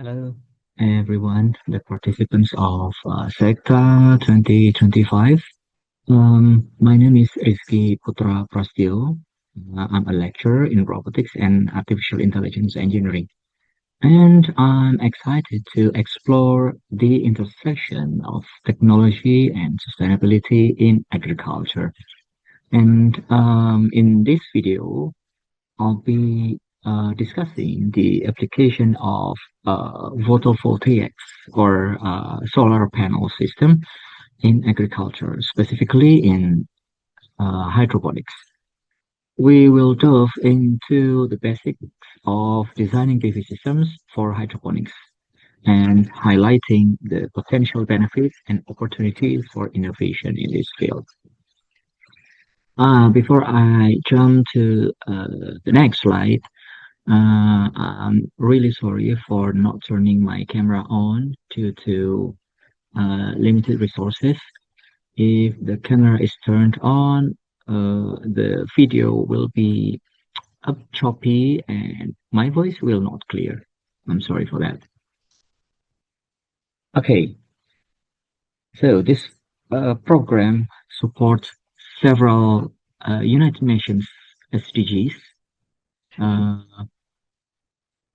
Hello, everyone, the participants of SEGTA 2025. My name is Rizki Putra Prastio. I'm a lecturer in robotics and artificial intelligence engineering, and I'm excited to explore the intersection of technology and sustainability in agriculture. And in this video, I'll be discussing the application of photovoltaics or solar panel system in agriculture, specifically in hydroponics. We will delve into the basics of designing PV systems for hydroponics and highlighting the potential benefits and opportunities for innovation in this field. Before I jump to the next slide, I'm really sorry for not turning my camera on due to limited resources. If the camera is turned on, the video will be up choppy and my voice will not clear. I'm sorry for that. Okay, so this program supports several United Nations SDGs. Uh,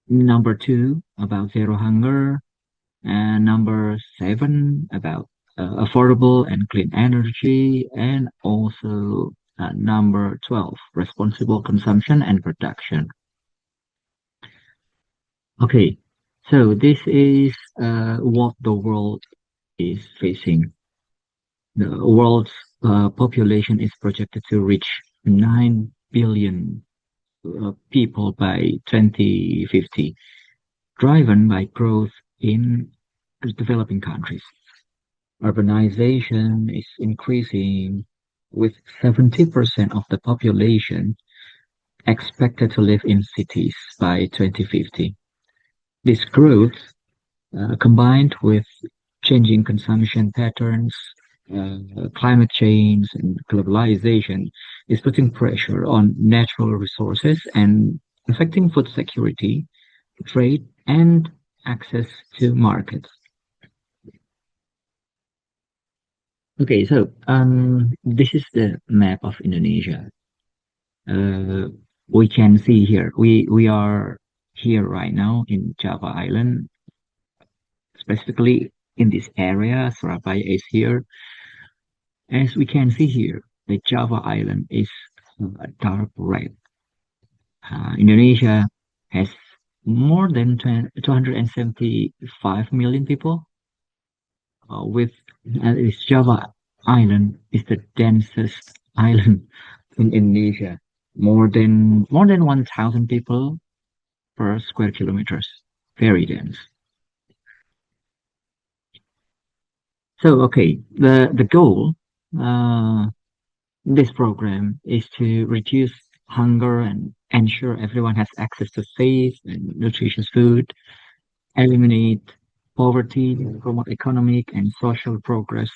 Number two about zero hunger, and number seven about affordable and clean energy, and also number 12 responsible consumption and production. Okay, so this is what the world is facing. The world's population is projected to reach 9 billion people by 2050, driven by growth in developing countries. Urbanization is increasing, with 70% of the population expected to live in cities by 2050. This growth, combined with changing consumption patterns, climate change, and globalization, is putting pressure on natural resources and affecting food security, trade, and access to markets. Okay, so this is the map of Indonesia. Uh, we can see here we are here right now in Java Island, specifically in this area. Surabaya is here. As we can see here, the Java Island is dark red. Indonesia has more than 275 million people, with this Java Island is the densest island in Indonesia. More than 1,000 people per square kilometers. Very dense. So okay, the goal uh, this program is to reduce hunger and ensure everyone has access to safe and nutritious food, eliminate poverty, promote economic and social progress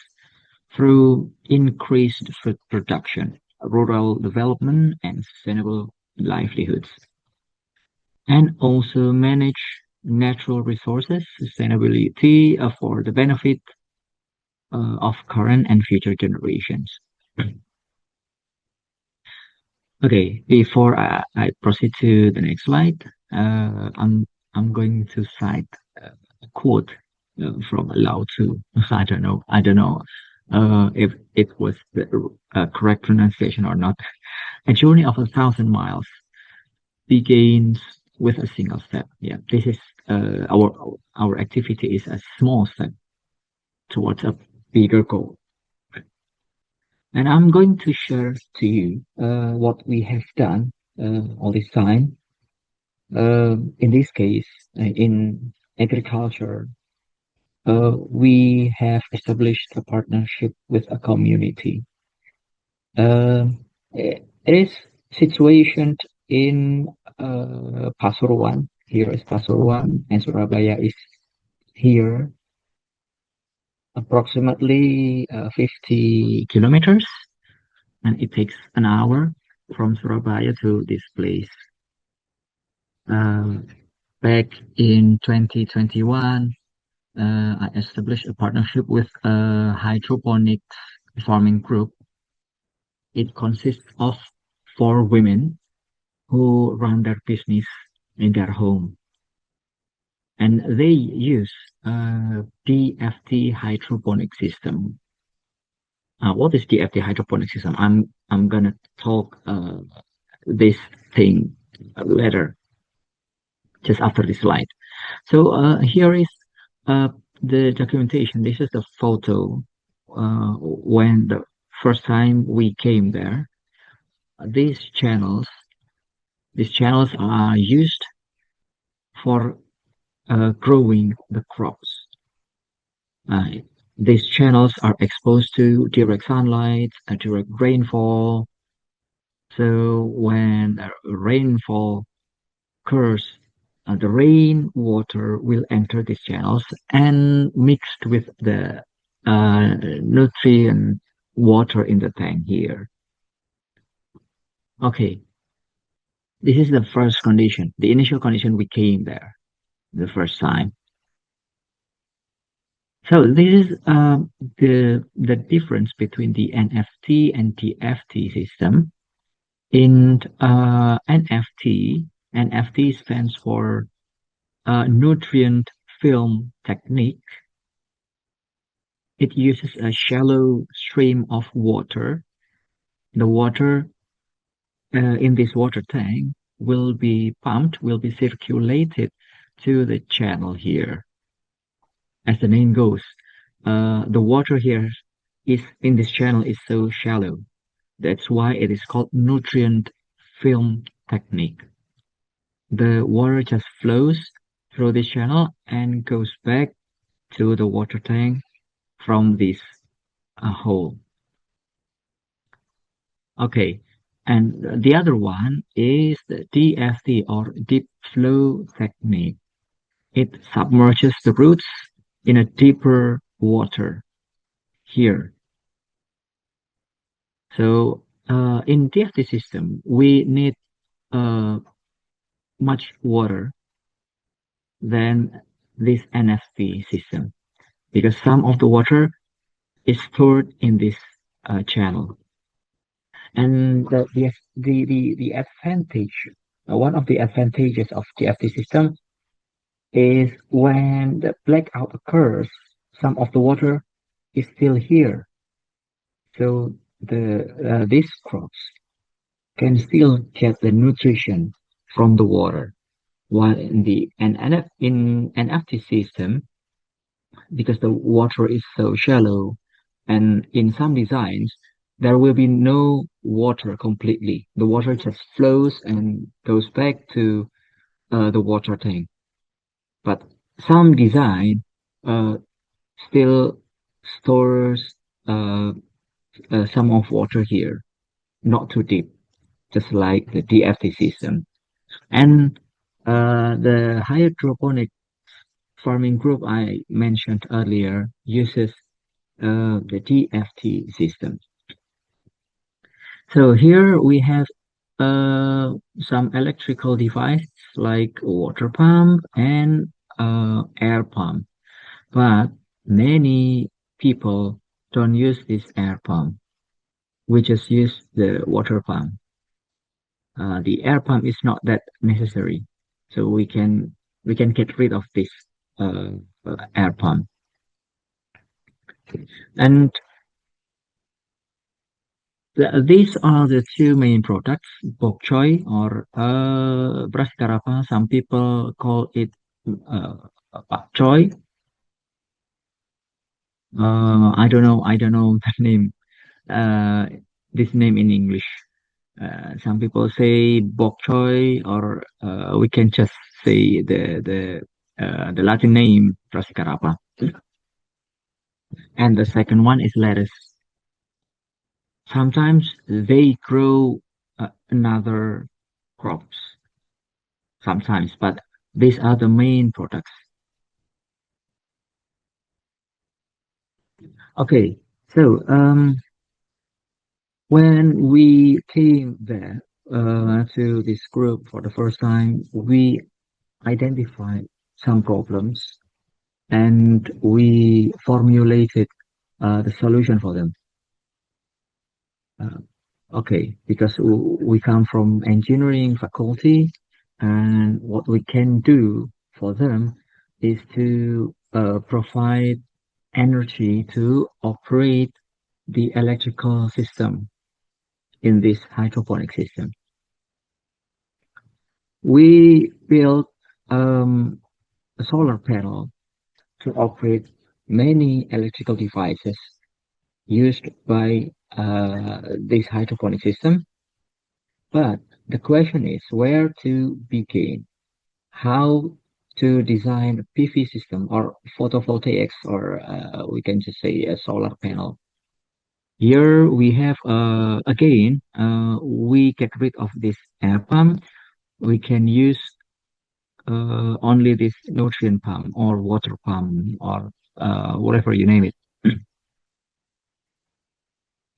through increased food production, rural development, and sustainable livelihoods, and also manage natural resources sustainability for the benefit of current and future generations. Okay, before I proceed to the next slide, I'm going to cite a quote from Lao Tzu. I don't know if it was the correct pronunciation or not. A journey of 1,000 miles begins with a single step. Yeah, this is our activity is a small step towards a bigger goal. And I'm going to share to you what we have done all this time. In this case, in agriculture, we have established a partnership with a community. It is situated in Pasuruan. Here is Pasuruan, and Surabaya is here, approximately 50 kilometers, and it takes an hour from Surabaya to this place. Um, Back in 2021, I established a partnership with a hydroponics farming group. It consists of four women who run their business in their home, and they use DFT hydroponic system. What is DFT hydroponic system? I'm gonna talk this thing later, just after this slide. So here is uh, the documentation. This is the photo when the first time we came there. These channels, these channels are used for growing the crops. Uh, these channels are exposed to direct sunlight, direct rainfall. So when the rainfall occurs, the rain water will enter these channels and mixed with the nutrient water in the tank here. Okay, this is the first condition, the initial condition we came there the first time. So this is the difference between the NFT and DFT system. In NFT stands for nutrient film technique. It uses a shallow stream of water. The water in this water tank will be pumped, will be circulated to the channel here. As the name goes, the water here is in this channel is so shallow. That's why it is called nutrient film technique. The water just flows through this channel and goes back to the water tank from this hole. Okay, and the other one is the DFT or deep flow technique. It submerges the roots in a deeper water here. So in DFT system, we need uh, much water than this NFT system because some of the water is stored in this channel. And the advantage, one of the advantages of DFT system is when the blackout occurs, some of the water is still here. So these crops can still get the nutrition from the water. While in the in NFT system, because the water is so shallow, and in some designs, there will be no water completely. The water just flows and goes back to the water tank. But some design uh, still stores some of water here, not too deep, just like the DFT system. And the hydroponic farming group I mentioned earlier uses the DFT system. So here we have some electrical devices like water pump and air pump, but many people don't use this air pump. We just use the water pump. The air pump is not that necessary, so we can get rid of this uh, air pump. And these are the two main products, bok choy or beras garapa. Some people call it uh, pak choy. I don't know the name. Uh, this name in English. Some people say bok choy, or we can just say the Latin name beras garapa. And the second one is lettuce. Sometimes they grow another crops sometimes, but these are the main products. Okay, so when we came there to this group for the first time, we identified some problems and we formulated the solution for them. Uh, okay, because we come from engineering faculty, and what we can do for them is to provide energy to operate the electrical system in this hydroponic system. We built a solar panel to operate many electrical devices used by this hydroponic system. But the question is where to begin, how to design a PV system or photovoltaics, or we can just say a solar panel. Here we have again, we get rid of this air pump. We can use only this nutrient pump or water pump or whatever you name it.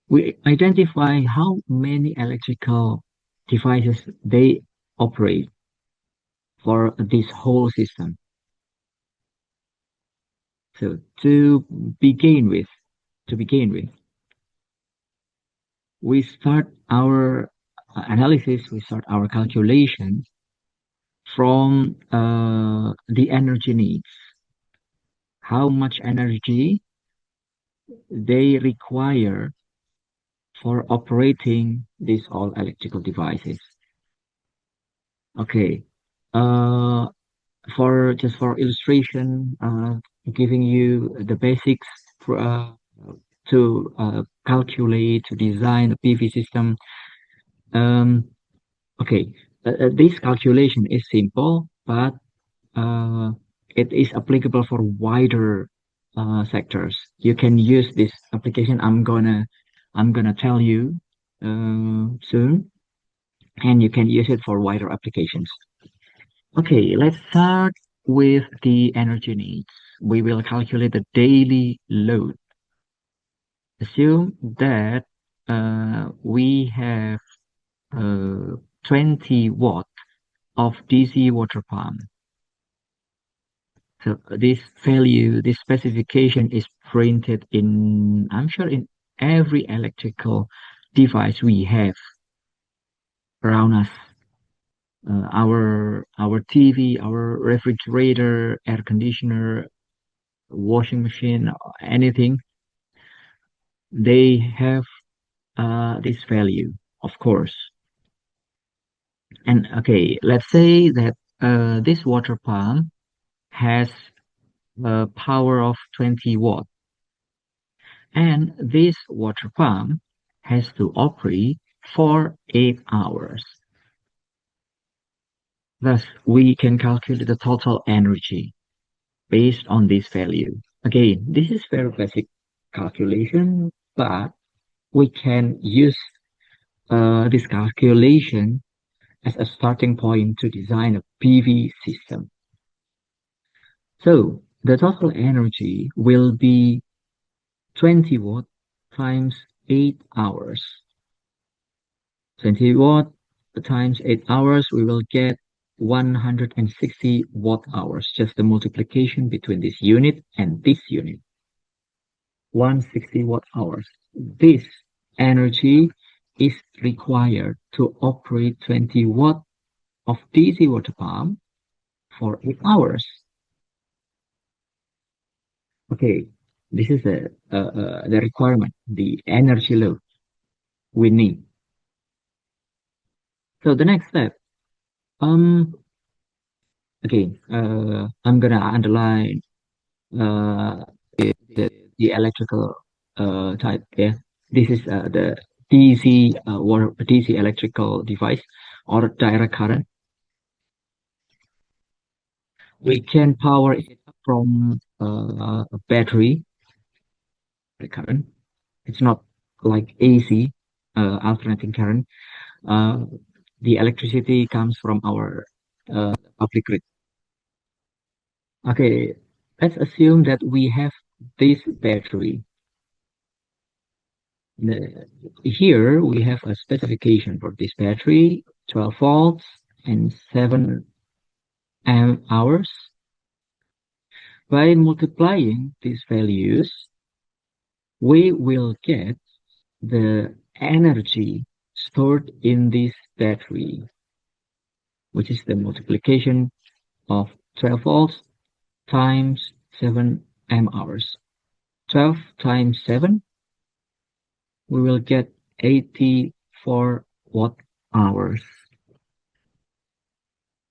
We identify how many electrical devices they operate for this whole system. So begin with, to begin with, we start our analysis, we start our calculation from the energy needs, how much energy they require for operating these all electrical devices. Okay, uh, for just for illustration, giving you the basics for, to calculate, to design a PV system. Um, okay, this calculation is simple, but uh, it is applicable for wider sectors. You can use this application. I'm gonna tell you soon, and you can use it for wider applications. Okay, let's start with the energy needs. We will calculate the daily load. Assume that we have uh, 20 watt of DC water pump. So this value, this specification is printed in, I'm sure, in every electrical device we have around us. Our TV, our refrigerator, air conditioner, washing machine, anything, they have this value, of course. And okay, let's say that this water pump has a power of 20 watt, and this water pump has to operate for 8 hours. Thus, we can calculate the total energy based on this value. Again, this is very basic calculation, but we can use this calculation as a starting point to design a PV system. So the total energy will be 20 watt times 8 hours. 20 watt times 8 hours, we will get 160 watt hours. Just the multiplication between this unit and this unit. 160 watt hours. This energy is required to operate 20 watt of DC water pump for 8 hours. Okay, this is the requirement, the energy load we need. So the next step, um, again, I'm gonna underline uh, the electrical type. Yeah, this is the DC water DC electrical device or direct current. We can power it from a battery current. It's not like AC, alternating current. Uh, the electricity comes from our public grid. Okay, let's assume that we have this battery. Here we have a specification for this battery, 12 volts and 7 hours. By multiplying these values, we will get the energy stored in this battery, which is the multiplication of 12 volts times 7 amp hours. 12 times 7, we will get 84 watt hours.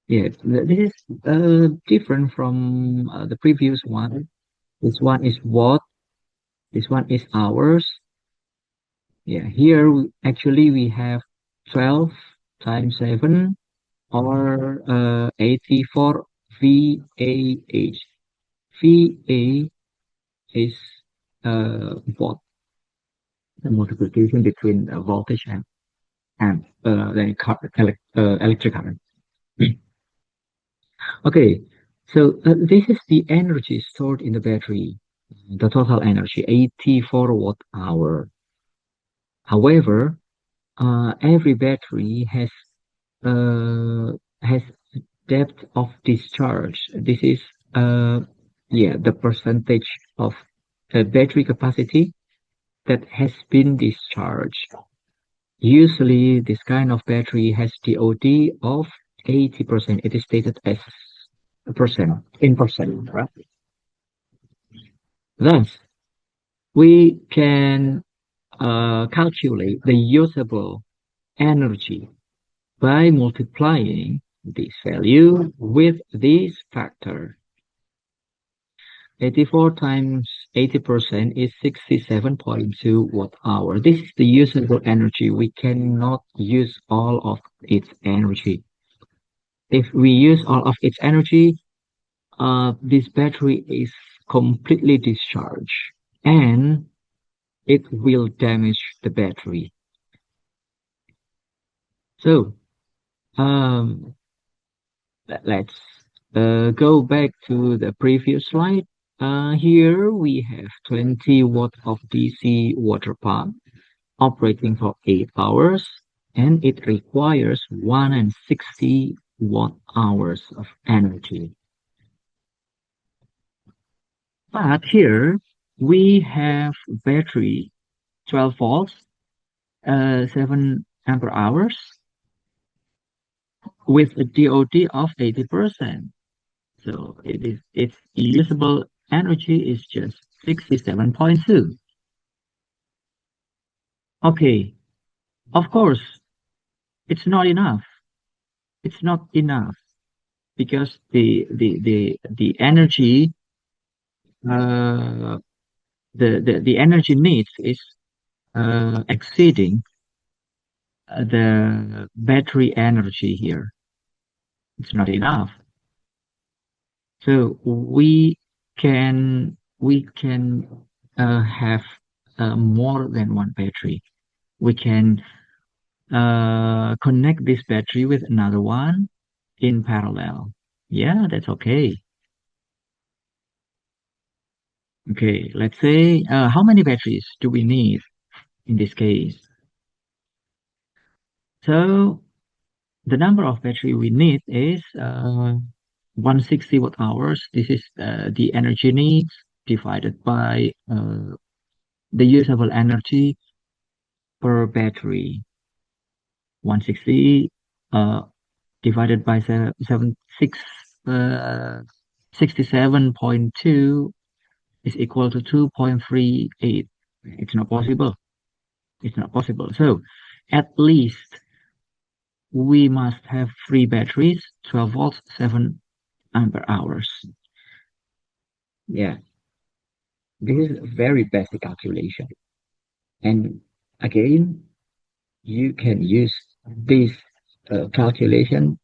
Yeah, this is different from the previous one. This one is watt, this one is hours. Yeah, here actually we have 12 times 7 or 84 VAH. VA is watt, the multiplication between voltage and the electric current. Okay, so this is the energy stored in the battery, the total energy, 84 watt hour. However, every battery has depth of discharge. This is yeah, the percentage of battery capacity that has been discharged. Usually, this kind of battery has DOD of 80%. It is stated as a percent, in percent, right? Thus, we can calculate the usable energy by multiplying this value with this factor. 84 times 80% is 67.2 watt hour. This is the usable energy. We cannot use all of its energy. If we use all of its energy, this battery is completely discharged and it will damage the battery. So, um, let's go back to the previous slide. Here we have 20 watt of DC water pump operating for 8 hours, and it requires 160 watt hours of energy. But here we have battery 12 volts, 7 ampere hours with a DOT of 80%. So its usable energy is just 67.2. Okay, of course, it's not enough. It's not enough because the energy uh the energy needs is exceeding the battery energy here. It's not enough. So we can have more than one battery. We can connect this battery with another one in parallel. Yeah, that's okay. Okay, let's say how many batteries do we need in this case? So the number of battery we need is 160 watt hours. This is the energy needs divided by the usable energy per battery. 160 divided by 67.2 is equal to 2.38. It's not possible. It's not possible. So at least we must have three batteries, 12 volts, 7 ampere hours. Yeah, this is a very basic calculation. And again, you can use this calculation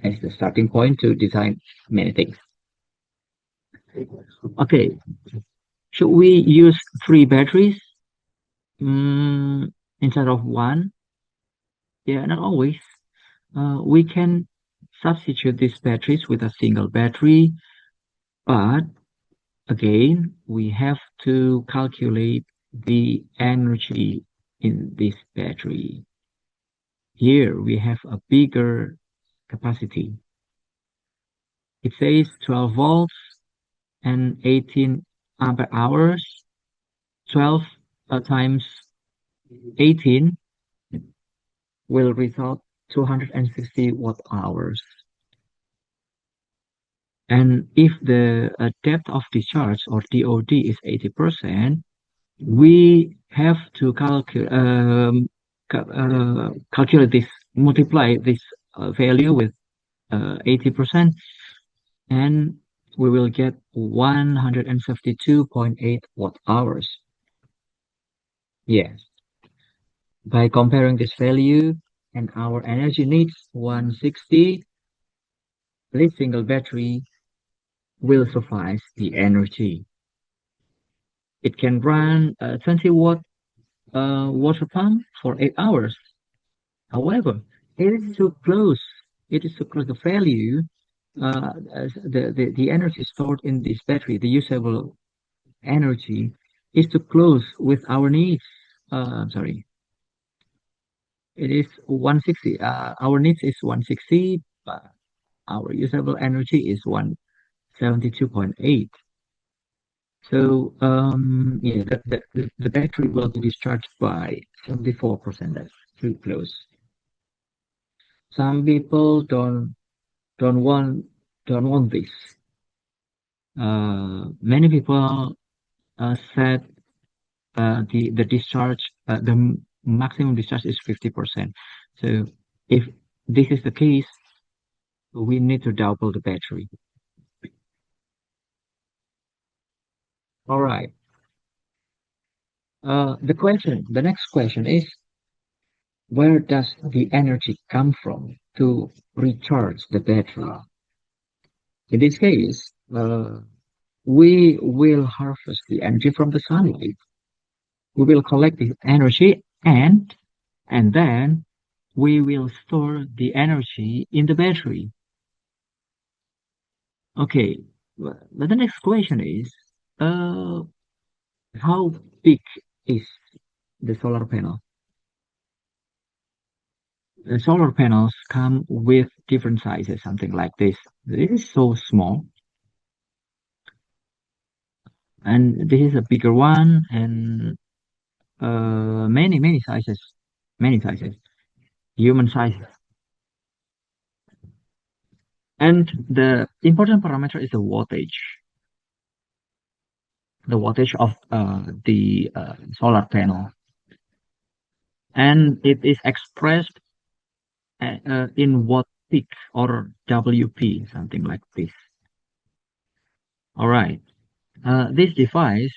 as the starting point to design many things. Okay, should we use three batteries instead of one? Yeah, not always. We can substitute these batteries with a single battery, but again, we have to calculate the energy in this battery. Here we have a bigger capacity. It says 12 volts and 18 ampere hours. 12 times 18 will result 260 watt hours. And if the depth of discharge or DOD is 80%, we have to calculate this, multiply this value with 80%, and we will get 172.8 watt hours. Yes, by comparing this value and our energy needs 160, this single battery will suffice the energy. It can run a 20 watt water pump for 8 hours. However, it is too close. It is too close. The value, the energy stored in this battery, the usable energy, is too close with our needs. Sorry, it is 160. Our needs is 160, but our usable energy is 172.8. So, yeah, the battery will be discharged by 74%. That's too close. Some people don't want don't want this. Many people said the discharge, maximum discharge is 50%. So if this is the case, we need to double the battery. All right. The next question is, where does the energy come from to recharge the battery? In this case, we will harvest the energy from the sunlight. We will collect the energy, and then we will store the energy in the battery. Okay, but the next question is, uh, how big is the solar panel? The solar panels come with different sizes, something like this. This is so small, and this is a bigger one, and many sizes, human sizes. And the important parameter is the wattage of the solar panel, and it is expressed in watt peak or WP, something like this. All right. This device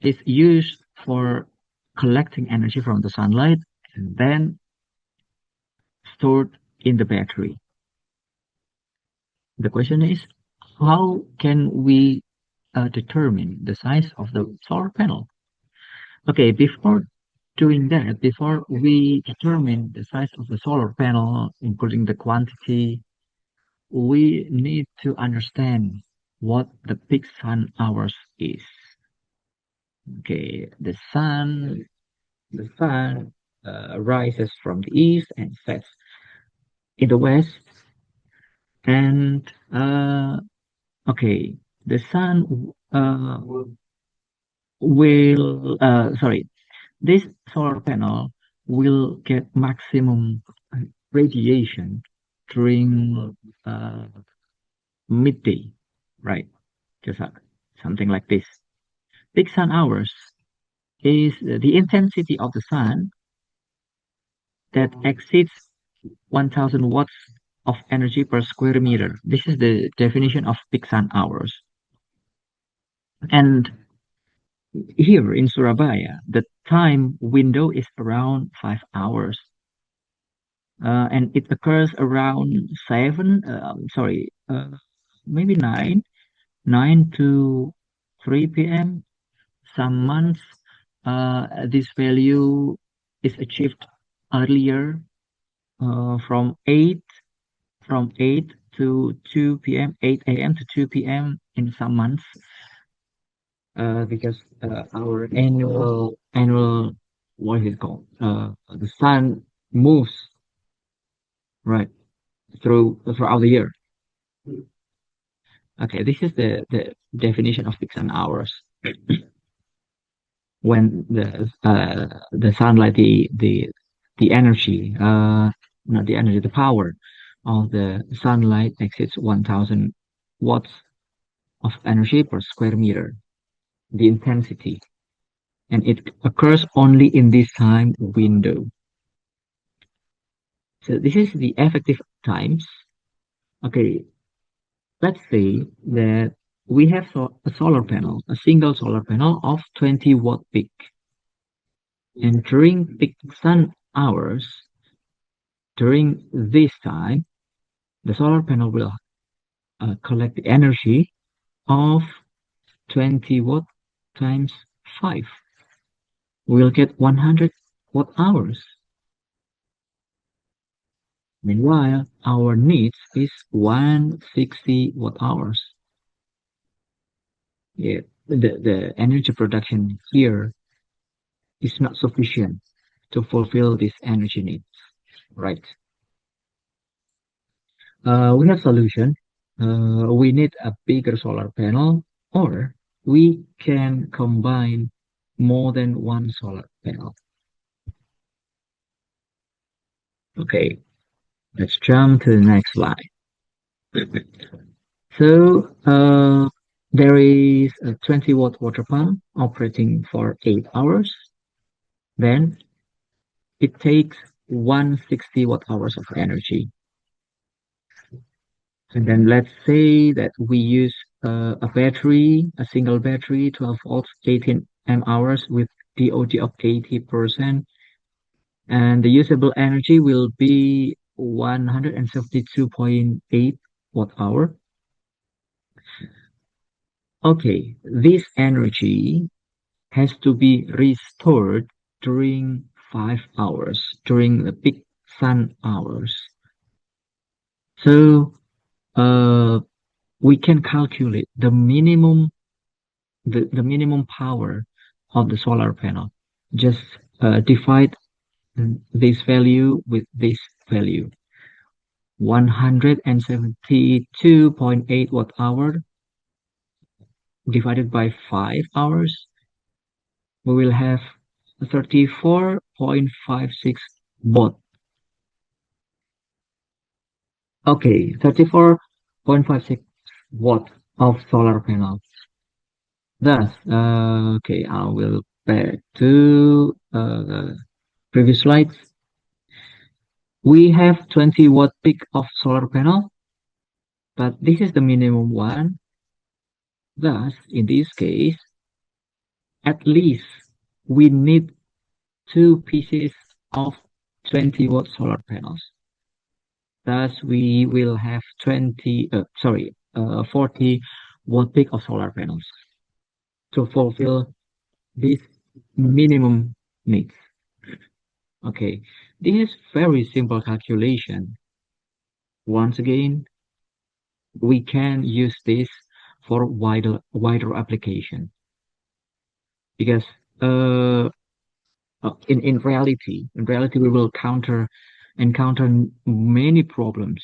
is used for collecting energy from the sunlight and then stored in the battery. The question is, how can we determine the size of the solar panel? Okay, before doing that, before we determine the size of the solar panel, including the quantity, we need to understand what the peak sun hours is. Okay, the sun rises from the east and sets in the west, and okay, the sun will sorry, this solar panel will get maximum radiation during midday, right? Just something like this. Peak sun hours is the intensity of the sun that exceeds 1000 watts of energy per square meter. This is the definition of peak sun hours. And here in Surabaya, the time window is around 5 hours. And it occurs around maybe 9 to 3 p.m. Some months, this value is achieved earlier, from 8 to 2 p.m., 8 a.m. to 2 p.m. in some months, because our annual what is it called? The sun moves right throughout the year. Okay, this is the definition of peak sun hours. When the sunlight, the energy, not the energy, the power of the sunlight exceeds 1,000 watts of energy per square meter, the intensity, and it occurs only in this time window. So this is the effective times. Okay, let's say that we have a solar panel, a single solar panel of 20 watt peak. And during peak sun hours, during this time, the solar panel will collect the energy of 20 watt times 5. We'll get 100 watt hours. Meanwhile, our needs is 160 watt hours. Yeah, the energy production here is not sufficient to fulfill this energy needs, right? We have solution. We need a bigger solar panel, or we can combine more than one solar panel. Okay, let's jump to the next slide. So, there is a 20 watt water pump operating for 8 hours. Then it takes 160 watt hours of energy. And then let's say that we use a battery, a single battery, 12 volts, 18 amp hours with DOT of 80%. And the usable energy will be 172.8 watt hour. Okay, this energy has to be restored during 5 hours, during the peak sun hours. So we can calculate the minimum power of the solar panel. Just divide this value with this value. 172.8 watt hour divided by 5 hours, we will have 34.56 watt. Okay, 34.56 watt of solar panel. Thus, okay, I will back to previous slides. We have 20 watt peak of solar panel, but this is the minimum one. Thus, in this case, at least we need two pieces of 20 watt solar panels. Thus, we will have 40 watt peak of solar panels to fulfill this minimum needs. Okay, this is very simple calculation. Once again, we can use this for wider application because uh, in reality we will encounter many problems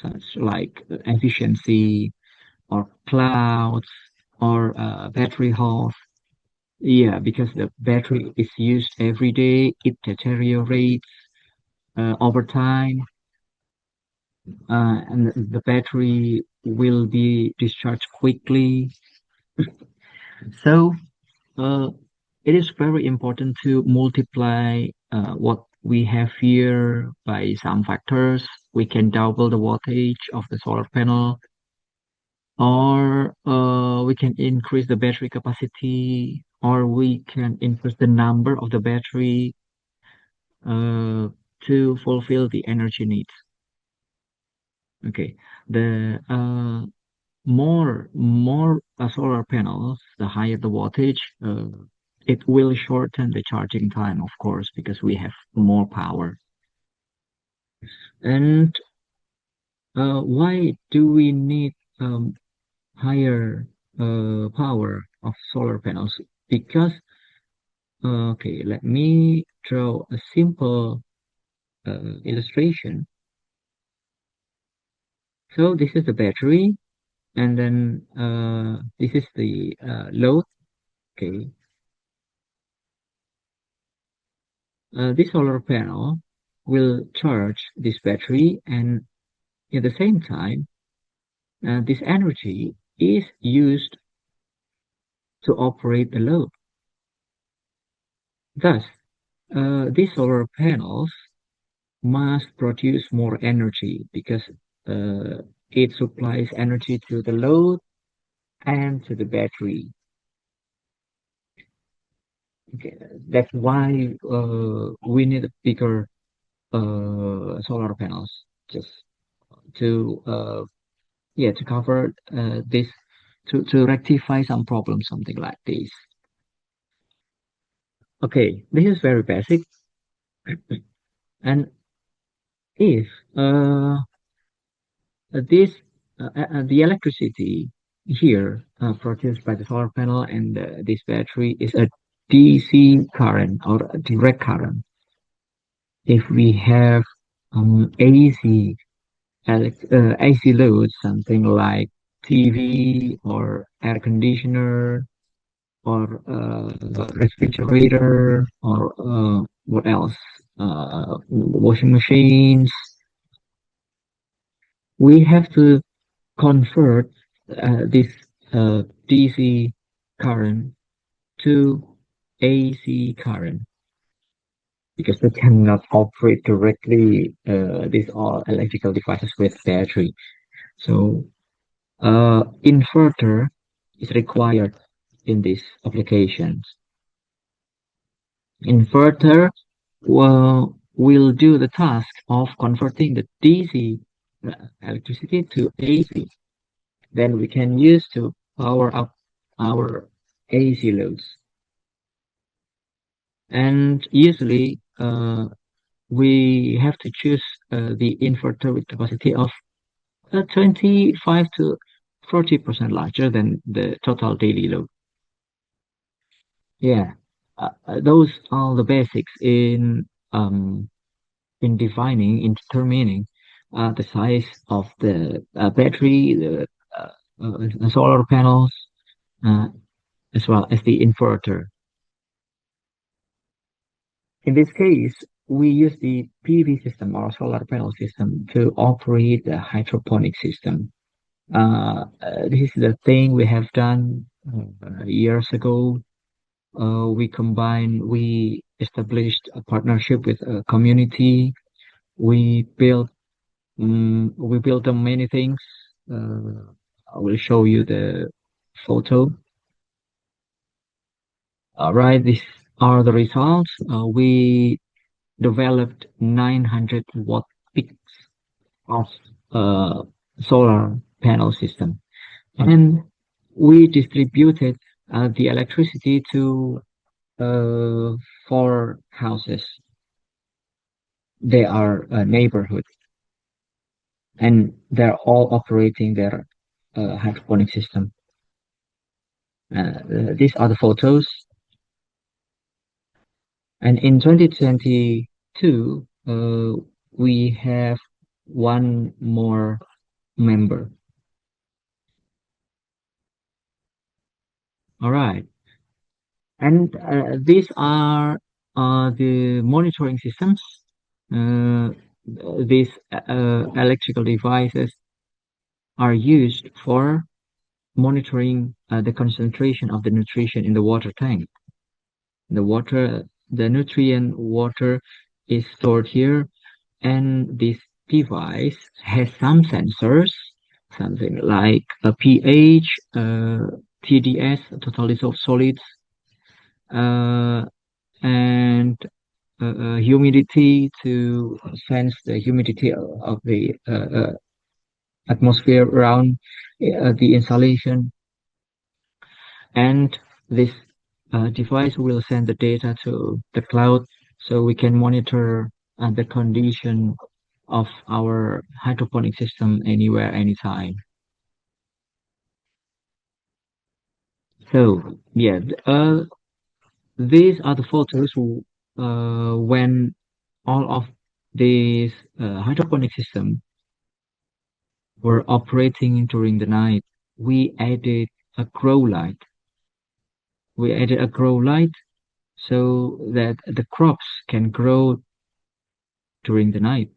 such like efficiency or clouds or battery health. Yeah, because the battery is used every day, it deteriorates over time, and the battery will be discharged quickly. So uh, it is very important to multiply what we have here by some factors. We can double the wattage of the solar panel, or we can increase the battery capacity, or we can increase the number of the battery uh, to fulfill the energy needs. Okay, the more solar panels, the higher the wattage. It will shorten the charging time, of course, because we have more power. And why do we need higher power of solar panels? Because okay, let me draw a simple illustration. So this is the battery. And then this is the load. Okay, this solar panel will charge this battery, and at the same time, this energy is used to operate the load. Thus, these solar panels must produce more energy because it supplies energy to the load and to the battery. Okay, that's why we need bigger solar panels just to to cover this to rectify some problems, something like this. Okay, this is very basic. And if this the electricity here produced by the solar panel and this battery is a DC current or a direct current. If we have AC loads, something like TV or air conditioner or refrigerator or what else? Washing machines. We have to convert this DC current to AC current because we cannot operate directly these all electrical devices with battery. So inverter is required in these applications. Inverter will do the task of converting the DC electricity to AC. Then we can use to power up our AC loads. And usually we have to choose the inverter with capacity of 25 to 40% larger than the total daily load. Yeah, those are the basics in defining, in determining the size of the battery, the solar panels, uh, as well as the inverter. In this case, we use the PV system or solar panel system to operate the hydroponic system. This is the thing we have done years ago. We established a partnership with a community. We built, we built them many things. I will show you the photo. All right, these are the results. We developed 900-watt peaks of uh, solar panel system, and we distributed the electricity to four houses. They are a neighborhood, and they're all operating their hydroponic system. These are the photos. And in 2022, we have one more member. All right. And these are the monitoring systems. Uh, these electrical devices are used for monitoring the concentration of the nutrition in the water tank. The nutrient water is stored here, and this device has some sensors, something like a pH, TDS, total dissolved solids, uh, and humidity to sense the humidity of the atmosphere around the installation. And this device will send the data to the cloud so we can monitor the condition of our hydroponic system anywhere, anytime. So, yeah, these are the photos when all of these hydroponic system were operating during the night. we added a grow light. We added a grow light so that the crops can grow during the night.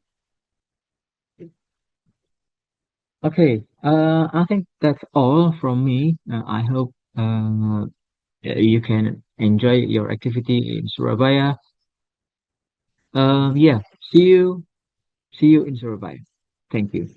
Okay, I think that's all from me. I hope you can enjoy your activity in Surabaya. Yeah, see you in Surabaya. Thank you.